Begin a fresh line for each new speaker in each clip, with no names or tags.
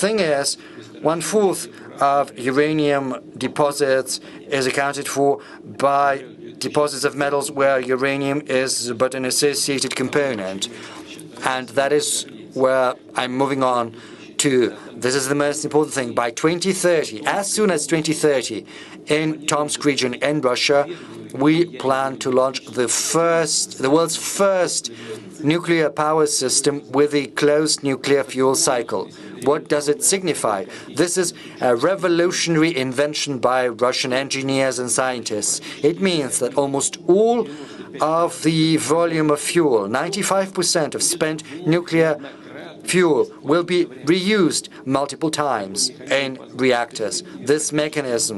thing is, 1/4 of uranium deposits is accounted for by deposits of metals where uranium is but an associated component. And that is where I'm moving on to. This is the most important thing. By 2030, as soon as 2030, in Tomsk region in Russia, we plan to launch the world's first nuclear power system with a closed nuclear fuel cycle. What does it signify? This is a revolutionary invention by Russian engineers and scientists. It means that almost all of the volume of fuel, 95% of spent nuclear fuel, will be reused multiple times in reactors. This mechanism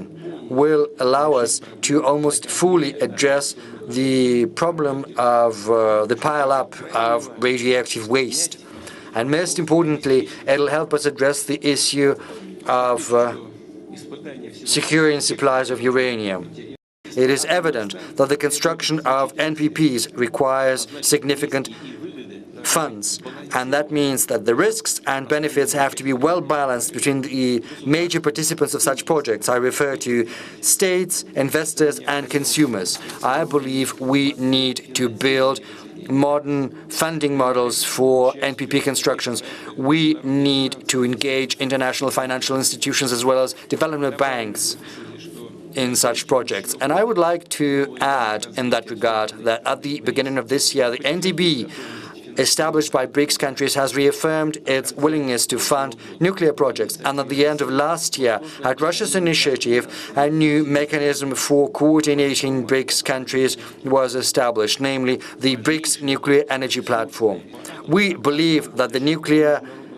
will allow us to almost fully address the problem of the pile-up of radioactive waste. And most importantly, it'll help us address the issue of securing supplies of uranium. It is evident that the construction of NPPs requires significant funds, and that means that the risks and benefits have to be well balanced between the major participants of such projects. I refer to states, investors, and consumers. I believe we need to build modern funding models for NPP constructions. We need to engage international financial institutions as well as development banks in such projects. And I would like to add in that regard that at the beginning of this year, the NDB established by BRICS countries has reaffirmed its willingness to fund nuclear projects, and at the end of last year, at Russia's initiative, a new mechanism for coordinating BRICS countries was established, namely the BRICS Nuclear Energy Platform. We believe that the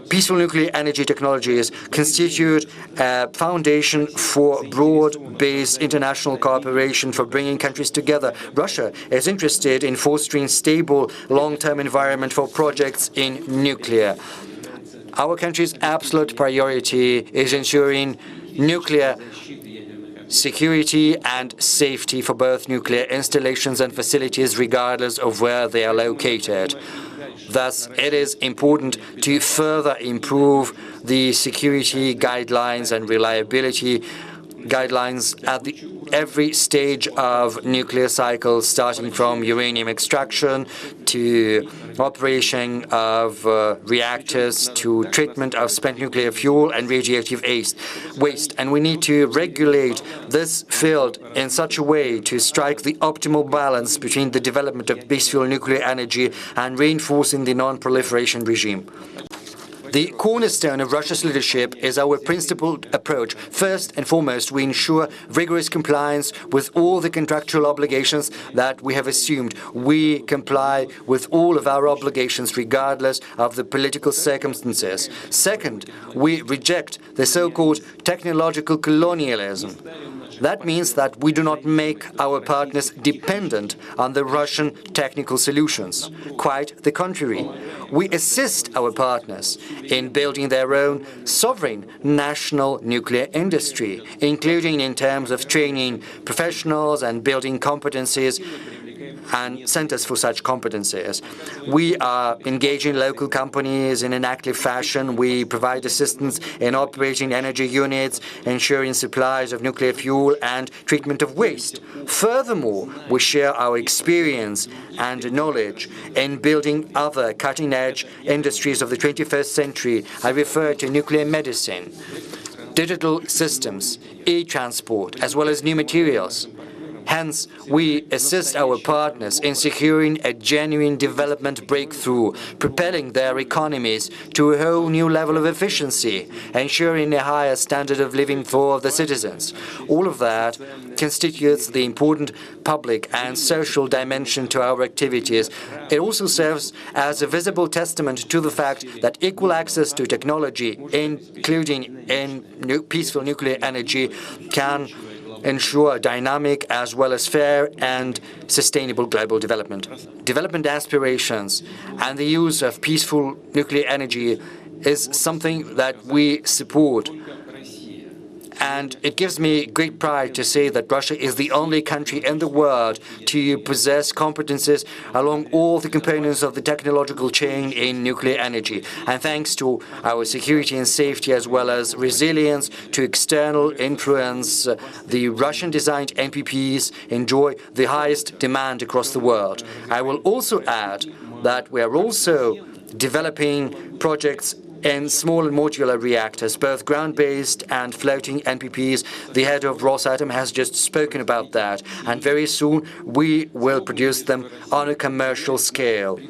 peaceful nuclear energy technologies constitute a foundation for broad-based international cooperation for bringing countries together. Russia is interested in fostering stable, long-term environment for projects in nuclear. Our country's absolute priority is ensuring nuclear security and safety for both nuclear installations and facilities, regardless of where they are located. Thus, it is important to further improve the security guidelines and reliability guidelines at every stage of nuclear cycle, starting from uranium extraction to operation of reactors to treatment of spent nuclear fuel and radioactive waste. And we need to regulate this field in such a way to strike the optimal balance between the development of peaceful nuclear energy and reinforcing the non-proliferation regime. The cornerstone of Russia's leadership is our principled approach. First and foremost, we ensure rigorous compliance with all the contractual obligations that we have assumed. We comply with all of our obligations regardless of the political circumstances. Second, we reject the so-called technological colonialism. That means that we do not make our partners dependent on the Russian technical solutions. Quite the contrary. We assist our partners in building their own sovereign national nuclear industry, including in terms of training professionals and building competencies and centers for such competencies. We are engaging local companies in an active fashion. We provide assistance in operating energy units, ensuring supplies of nuclear fuel and treatment of waste. Furthermore, we share our experience and knowledge in building other cutting-edge industries of the 21st century. I refer to nuclear medicine, digital systems, e-transport, as well as new materials. Hence, we assist our partners in securing a genuine development breakthrough, propelling their economies to a whole new level of efficiency, ensuring a higher standard of living for the citizens. All of that constitutes the important public and social dimension to our activities. It also serves as a visible testament to the fact that equal access to technology, including in peaceful nuclear energy, can ensure dynamic as well as fair and sustainable global development. Development aspirations and the use of peaceful nuclear energy is something that we support And it gives me great pride to say that Russia is the only country in the world to possess competences along all the components of the technological chain in nuclear energy. And thanks to our security and safety as well as resilience to external influence, the Russian-designed NPPs enjoy the highest demand across the world. I will also add that we are also developing projects in small and modular reactors, both ground-based and floating NPPs. The head of Rosatom has just spoken about that, and very soon we will produce them on a commercial scale.